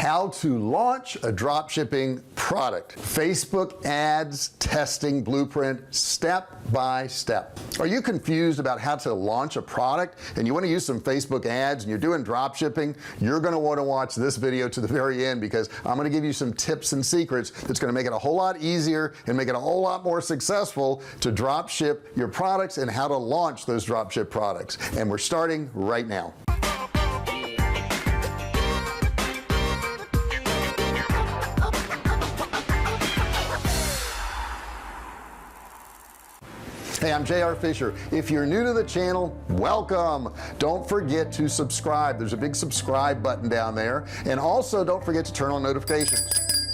how to launch a dropshipping product. Facebook ads testing blueprint, step by step. Are you confused about how to launch a product and you want to use some Facebook ads and you're doing dropshipping? You're going to want to watch this video to the very end, because I'm going to give you some tips and secrets that's going to make it a whole lot easier and make it a whole lot more successful to drop ship your products and how to launch those dropship products. And we're starting right now. Hey, I'm JR Fisher. If you're new to the channel, welcome. Don't forget to subscribe. There's a big subscribe button down there, and also don't forget to turn on notifications.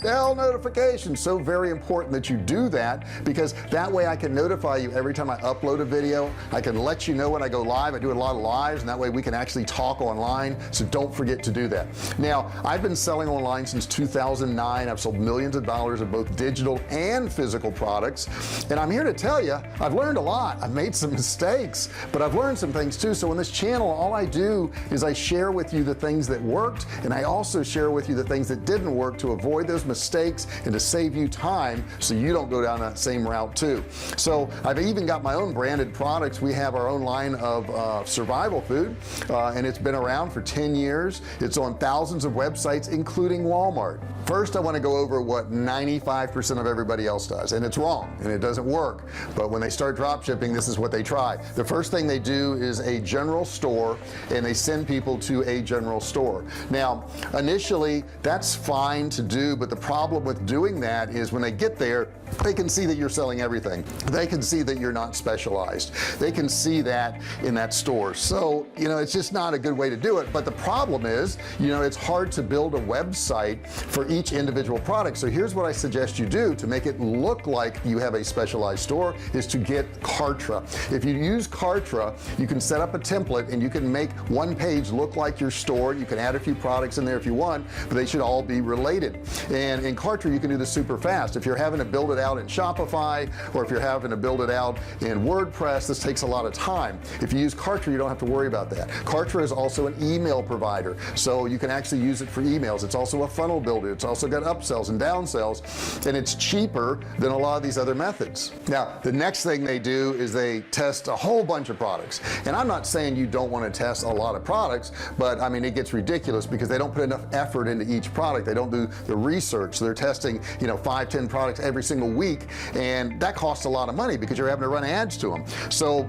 Bell notifications, so very important that you do that, because that way I can notify you every time I upload a video. I can let you know when I go live. I do a lot of lives, and that way we can actually talk online, so don't forget to do that. Now, I've been selling online since 2009. I've sold millions of dollars of both digital and physical products, and I'm here to tell you I've learned a lot. I've made some mistakes, but I've learned some things too. So in this channel, all I do is I share with you the things that worked, and I also share with you the things that didn't work to avoid those mistakes and to save you time so you don't go down that same route too. So I've even got my own branded products. We have our own line of survival food, and it's been around for 10 years. It's on thousands of websites, including Walmart. First, I want to go over what 95% of everybody else does, and it's wrong and it doesn't work. But when they start drop shipping, this is what they try. The first thing they do is a general store, and they send people to a general store. Now, initially that's fine to do, but the problem with doing that is when they get there, they can see that you're selling everything. They can see that you're not specialized. They can see that in that store. So, you know, it's just not a good way to do it. But the problem is, you know, it's hard to build a website for each individual product. So here's what I suggest you do to make it look like you have a specialized store, is to get Kartra. If you use Kartra, you can set up a template and you can make one page look like your store. You can add a few products in there if you want, but they should all be related. And in Kartra, you can do this super fast. If you're having to build it out in Shopify, or if you're having to build it out in WordPress, this takes a lot of time. If you use Kartra, you don't have to worry about that. Kartra is also an email provider, so you can actually use it for emails. It's also a funnel builder. It's also got upsells and downsells, and it's cheaper than a lot of these other methods. Now, the next thing they do is they test a whole bunch of products, and I'm not saying you don't want to test a lot of products, but I mean, it gets ridiculous because they don't put enough effort into each product. They don't do the research. So they're testing, you know, 5-10 products every single week, and that costs a lot of money because you're having to run ads to them. So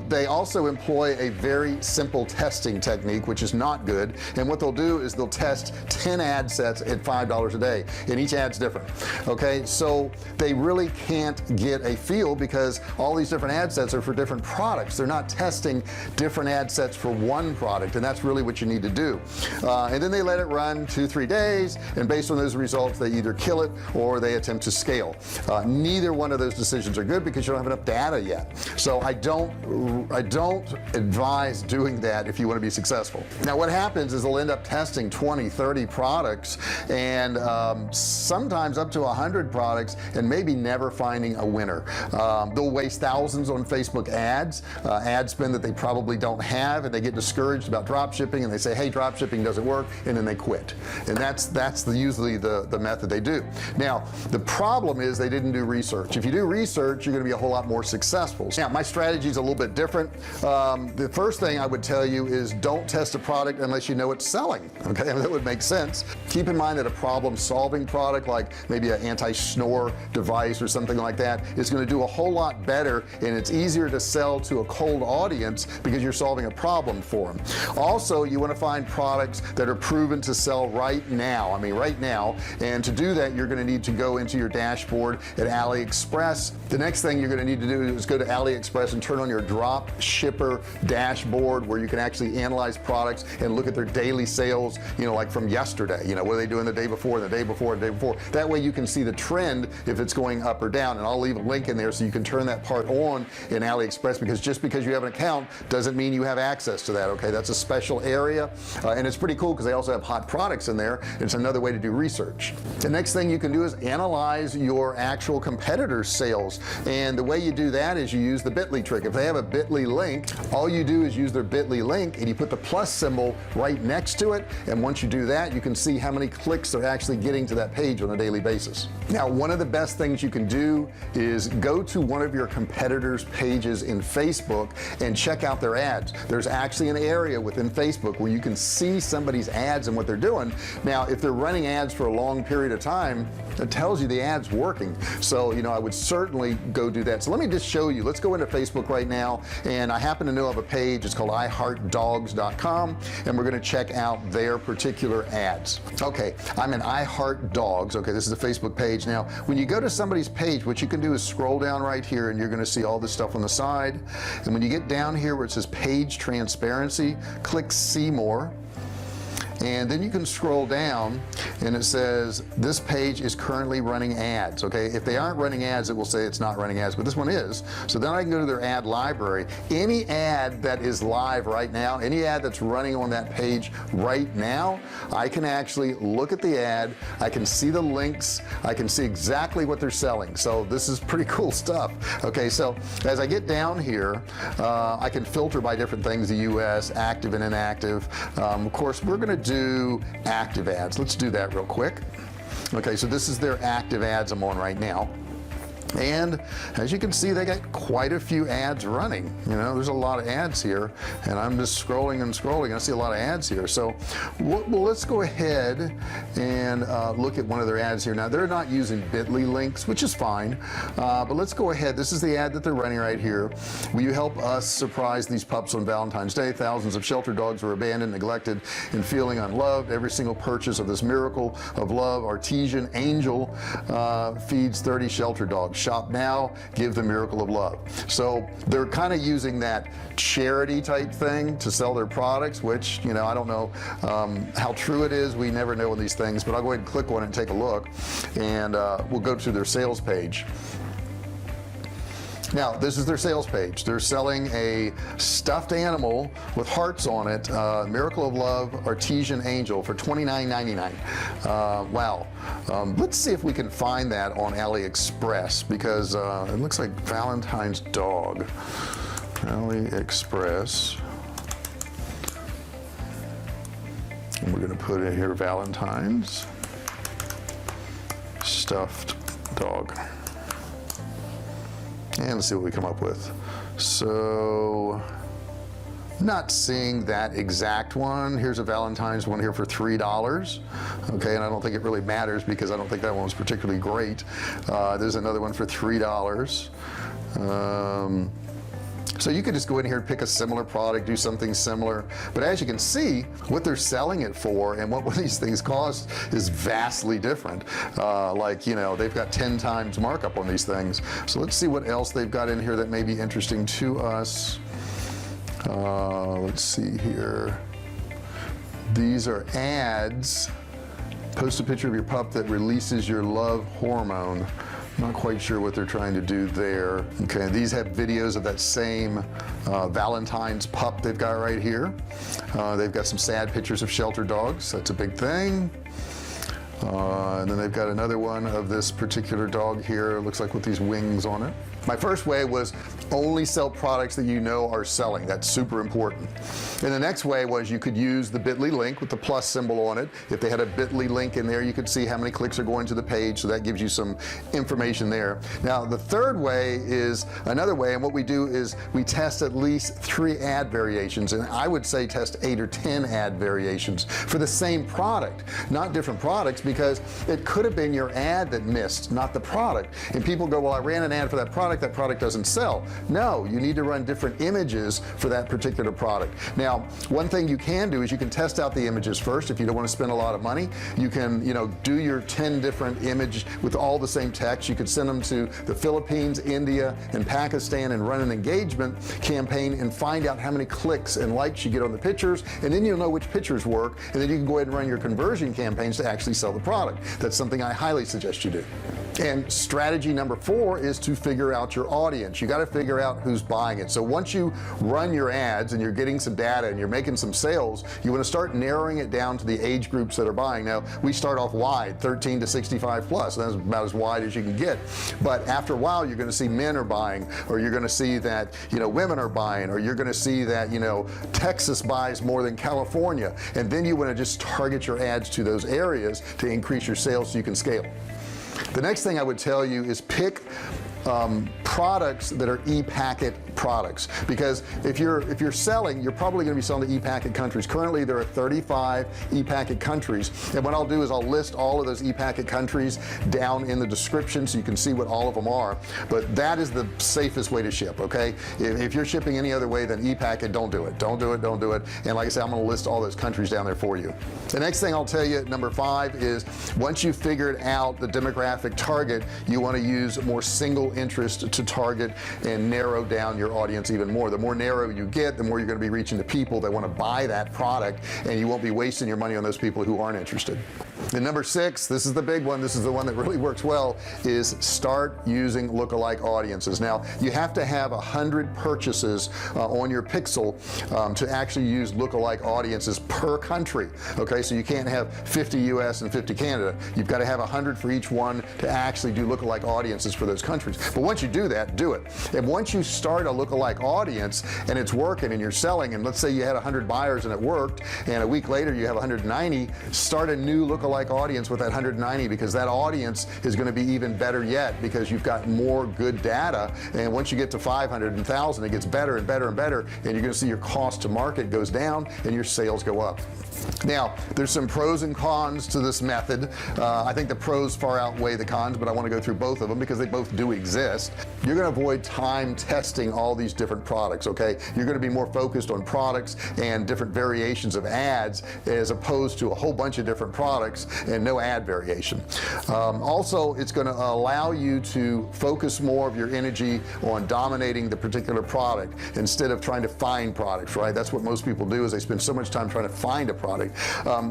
they also employ a very simple testing technique, which is not good. And what they'll do is they'll test 10 ad sets at $5 a day, and each ad's different. Okay, so they really can't get a feel because all these different ad sets are for different products. They're not testing different ad sets for one product, and that's really what you need to do. And then they let it run 2-3 days, and based on those results, they either kill it or they attempt to scale. Neither one of those decisions are good because you don't have enough data yet. So I don't advise doing that if you want to be successful. Now, what happens is they'll end up testing 20-30 products, and sometimes up to 100 products, and maybe never finding a winner. They'll waste thousands on Facebook ads, ad spend that they probably don't have, and they get discouraged about drop shipping, and they say, hey, drop shipping doesn't work, and then they quit. And that's usually the method they do. Now, the problem is they didn't do research. If you do research, you're going to be a whole lot more successful. Now, my strategy is a little bit different. The first thing I would tell you is don't test a product unless you know it's selling. Okay, that would make sense. Keep in mind that a problem-solving product, like maybe an anti-snore device or something like that, is going to do a whole lot better, and it's easier to sell to a cold audience because you're solving a problem for them. Also, you want to find products that are proven to sell right now. I mean, right now. And to do that, you're going to need to go into your dashboard at AliExpress. The next thing you're going to need to do is go to AliExpress and turn on your drop shipper dashboard, where you can actually analyze products and look at their daily sales, you know, like from yesterday. You know, what are they doing the day before, the day before, the day before. That way you can see the trend if it's going up or down, and I'll leave a link in there so you can turn that part on in AliExpress, because just because you have an account doesn't mean you have access to that. Okay, that's a special area, and it's pretty cool because they also have hot products in there. It's another way to do research. search. The next thing you can do is analyze your actual competitors' sales, and the way you do that is you use the bit.ly trick. If they have a bit.ly link, all you do is use their bit.ly link and you put the plus symbol right next to it, and once you do that, you can see how many clicks they're actually getting to that page on a daily basis. Now, one of the best things you can do is go to one of your competitors' pages in Facebook and check out their ads. There's actually an area within Facebook where you can see somebody's ads and what they're doing. Now, if they're running ads for a long period of time, it tells you the ad's working. So, you know, I would certainly go do that. So let me just show you. Let's go into Facebook right now, and I happen to know of a page. It's called iHeartDogs.com, and we're going to check out their particular ads. Okay, I'm in iHeartDogs. Okay, this is the Facebook page. Now, when you go to somebody's page, what you can do is scroll down right here, and you're going to see all this stuff on the side. And when you get down here where it says page transparency, click see more. And then you can scroll down and it says this page is currently running ads. Okay, if they aren't running ads, it will say it's not running ads, but this one is. So then I can go to their ad library. Any ad that is live right now, any ad that's running on that page right now, I can actually look at the ad, I can see the links, I can see exactly what they're selling. So this is pretty cool stuff. Okay, so as I get down here, I can filter by different things, the US, active and inactive. Of course, we're going to do active ads. Let's do that real quick. Okay, so this is their active ads I'm on right now, and as you can see, they got quite a few ads running. You know, there's a lot of ads here, and I'm just scrolling and scrolling. I see a lot of ads here. So well, let's go ahead and look at one of their ads here. Now, they're not using bit.ly links, which is fine, but let's go ahead. This is the ad that they're running right here. Will you help us surprise these pups on Valentine's Day? Thousands of shelter dogs were abandoned, neglected, and feeling unloved. Every single purchase of this miracle of love artesian angel feeds 30 shelter dogs. Shop now, give the miracle of love. So they're kind of using that charity type thing to sell their products, which, you know, I don't know how true it is. We never know on these things, but I'll go ahead and click on it and take a look, and we'll go to their sales page. Now, this is their sales page. They're selling a stuffed animal with hearts on it, Miracle of Love Artesian Angel for $29.99. Wow. Let's see if we can find that on AliExpress, because it looks like Valentine's dog. AliExpress. And we're going to put in here Valentine's stuffed dog. And let's see what we come up with. So, not seeing that exact one. Here's a Valentine's one here for $3. Okay, and I don't think it really matters because I don't think that one was particularly great. There's another one for $3. So you could just go in here and pick a similar product, do something similar. But as you can see, what they're selling it for and what these things cost is vastly different. Like, you know, they've got 10 times markup on these things. So let's see what else they've got in here that may be interesting to us. Let's see here. These are ads. Post a picture of your pup that releases your love hormone. Not quite sure what they're trying to do there. Okay, these have videos of that same Valentine's pup they've got right here. They've got some sad pictures of shelter dogs. That's a big thing. And then they've got another one of this particular dog here. It looks like with these wings on it. My first way was only sell products that you know are selling. That's super important. And the next way was you could use the bit.ly link with the plus symbol on it. If they had a bit.ly link in there, you could see how many clicks are going to the page, so that gives you some information there. Now, the third way is another way, and what we do is we test at least 3 ad variations, and I would say test 8 or 10 ad variations for the same product, not different products, because it could have been your ad that missed, not the product. And people go, well, I ran an ad for that product doesn't sell. No, you need to run different images for that particular product. Now, one thing you can do is you can test out the images first. If you don't want to spend a lot of money, you can, you know, do your 10 different images with all the same text. You could send them to the Philippines, India, and Pakistan and run an engagement campaign and find out how many clicks and likes you get on the pictures, and then you'll know which pictures work, and then you can go ahead and run your conversion campaigns to actually sell the product. That's something I highly suggest you do. And strategy number 4 is to figure out out your audience. You got to figure out who's buying it. So once you run your ads and you're getting some data and you're making some sales, you want to start narrowing it down to the age groups that are buying. Now we start off wide, 13 to 65 plus. That's about as wide as you can get, but after a while you're going to see men are buying, or you're going to see that, you know, women are buying, or you're going to see that, you know, Texas buys more than California, and then you want to just target your ads to those areas to increase your sales so you can scale. The next thing I would tell you is pick products that are ePacket products, because if you're selling, you're probably going to be selling to ePacket countries. Currently there are 35 ePacket countries, and what I'll do is I'll list all of those ePacket countries down in the description so you can see what all of them are. But that is the safest way to ship. Okay, if you're shipping any other way than ePacket, don't do it, don't do it, don't do it. And like I said, I'm going to list all those countries down there for you. The next thing I'll tell you, number 5, is once you've figured out the demographic target, you want to use more single interest to target and narrow down your audience even more. The more narrow you get, the more you're going to be reaching the people that want to buy that product, and you won't be wasting your money on those people who aren't interested. And number 6, this is the big one, this is the one that really works well, is start using lookalike audiences. Now you have to have 100 purchases on your pixel to actually use lookalike audiences per country. Okay, so you can't have 50 US and 50 Canada. You've got to have 100 for each one to actually do lookalike audiences for those countries. But once you do that, do it. And once you start a lookalike audience and it's working and you're selling, and let's say you had 100 buyers and it worked, and a week later you have 190, start a new lookalike audience with that 190, because that audience is going to be even better yet, because you've got more good data. And once you get to 500 and 1,000, it gets better and better and better, and you're going to see your cost to market goes down and your sales go up. Now there's some pros and cons to this method. I think the pros far outweigh the cons, but I want to go through both of them because they both do exist. You're going to avoid time testing all these different products. Okay, you're going to be more focused on products and different variations of ads, as opposed to a whole bunch of different products and no ad variation. Also, it's going to allow you to focus more of your energy on dominating the particular product instead of trying to find products, right? That's what most people do, is they spend so much time trying to find a product.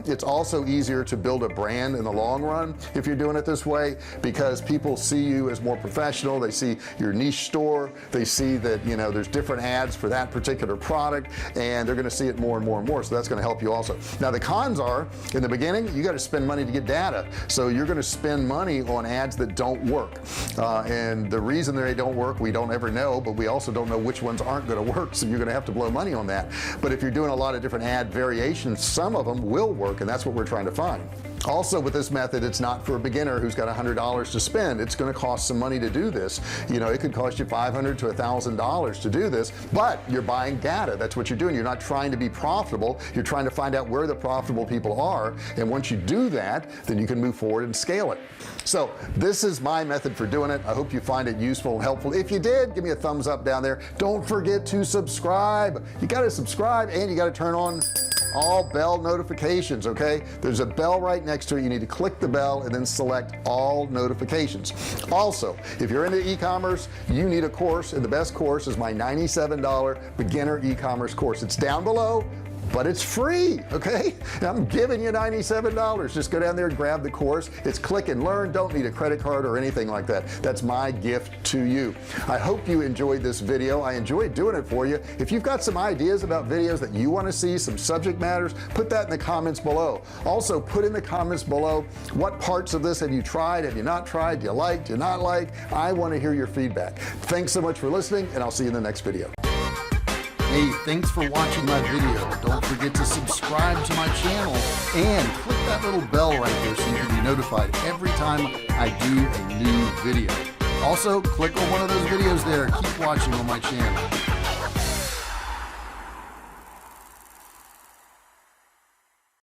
It's also easier to build a brand in the long run if you're doing it this way, because people see you as more professional. They see your niche store, they see that, you know, there's different ads for that particular product, and they're going to see it more and more and more. So that's going to help you also. Now the cons are, in the beginning you got to spend money to get data, so you're going to spend money on ads that don't work, and the reason they don't work we don't ever know, but we also don't know which ones aren't going to work, so you're going to have to blow money on that. But if you're doing a lot of different ad variations, some of them will work, and that's what we're trying to find. Also with this method, it's not for a beginner who's got $100 to spend. It's going to cost some money to do this. You know, it could cost you $500 to $1,000 to do this, but you're buying data. That's what you're doing. You're not trying to be profitable, you're trying to find out where the profitable people are, and once you do that, then you can move forward and scale it. So this is my method for doing it. I hope you find it useful and helpful. If you did, give me a thumbs up down there. Don't forget to subscribe. You got to subscribe, and you got to turn on all bell notifications. Okay, there's a bell right next to it. You need to click the bell and then select all notifications. Also, if you're into e-commerce, you need a course, and the best course is my $97 beginner e-commerce course. It's down below, but it's free. Okay, I'm giving you $97. Just go down there and grab the course. It's click and learn. Don't need a credit card or anything like that. That's my gift to you. I hope you enjoyed this video. I enjoyed doing it for you. If you've got some ideas about videos that you want to see, some subject matters, put that in the comments below. Also put in the comments below, what parts of this have you tried, have you not tried, do you like, do you not like? I want to hear your feedback. Thanks so much for listening, and I'll see you in the next video. Hey, thanks for watching my video. Don't forget to subscribe to my channel and click that little bell right there so you can be notified every time I do a new video. Also, click on one of those videos there. Keep watching on my channel.